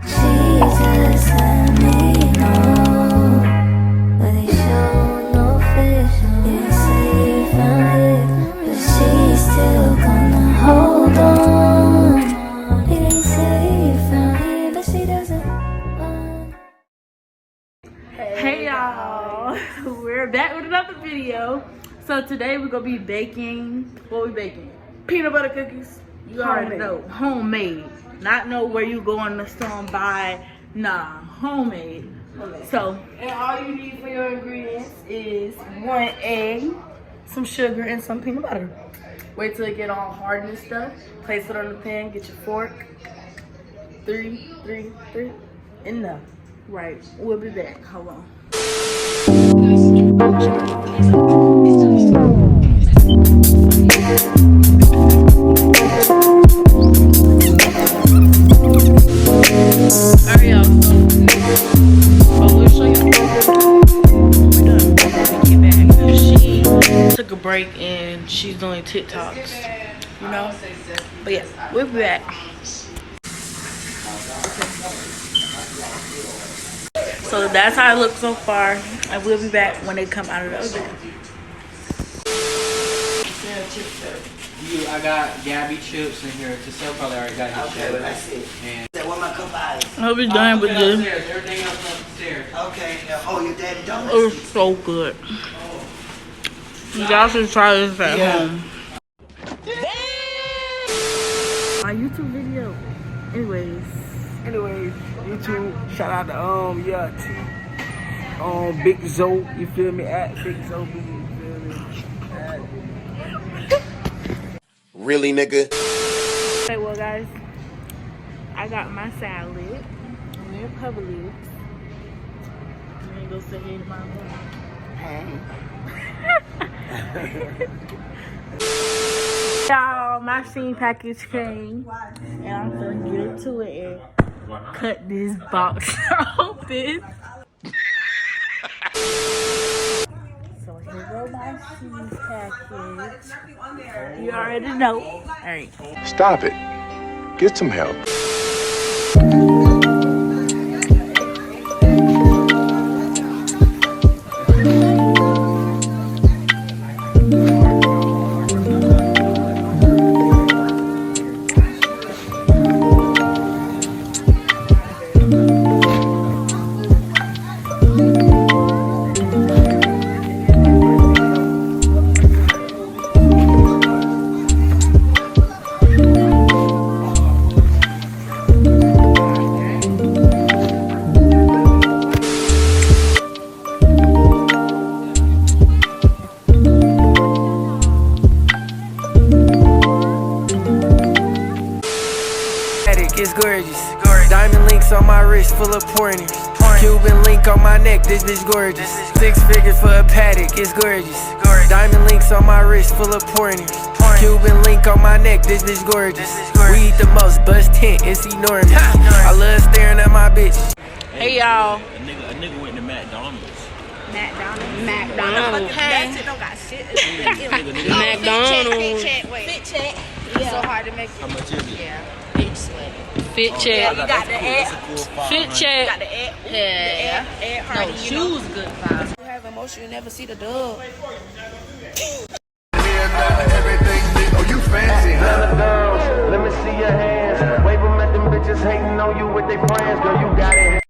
Jesus, let me know. But they show no fish. They say you found it, but she's still gonna hold on. They say you found it, but she doesn't want. Hey y'all, we're back with another video. So today we're gonna be baking. What we baking? Peanut butter cookies. You already know, homemade. Not know where you go in the store and buy. Nah, homemade. So, and all you need for your ingredients is 1 egg, some sugar, and some peanut butter. Wait till it get all hard and stuff. Place it on the pan. Get your fork. 3, enough. Right, we'll be back. Hold on. Alright, y'all. So we'll show you. We're done. Get back. She took a break and she's doing TikToks. You know? But yeah, we'll be back. So that's how it looks so far, and we'll be back when they come out of the oven. I got Gabby chips in here. Tassel probably already got his chips. Okay, I see. And What my cup eyes? I'll be done with this. Everything else upstairs. Okay. Oh, your daddy donuts. It's so good. Y'all should try this at home. My YouTube video. Anyways, YouTube, shout out to Big Zoe, you feel me? At Big Zoe, you feel me? Really, nigga? okay, well guys, I got my salad. I'm in Publix. I'm gonna go say hey to my mom. Y'all, my Shein package came, and I'm gonna get into it and cut this box open. So here go my Shein package. You already know. Alright. Stop it. Get some help. It's gorgeous. Diamond links on my wrist, full of pointers. Cuban link on my neck, this bitch gorgeous. 6 figures for a paddock, it's gorgeous. Diamond links on my wrist, full of pointers. Cuban link on my neck, this bitch gorgeous. We eat the most, bust tent, it's enormous. I love staring at my bitch. Hey y'all. A nigga went to McDonald's. McDonald's. That shit don't got shit. McDonald's. Fit check. It's so hard to make it. How much is it? Yeah. Bitch sweat. Fit check. You got the egg. Fit check. You got the egg. Yeah. Egg No, hardy. shoes good vibes. You have emotion, you never see the dub. Oh, you fancy, huh? Let me see your hands. Wave them at them bitches hating on you with their friends. Girl, you got it.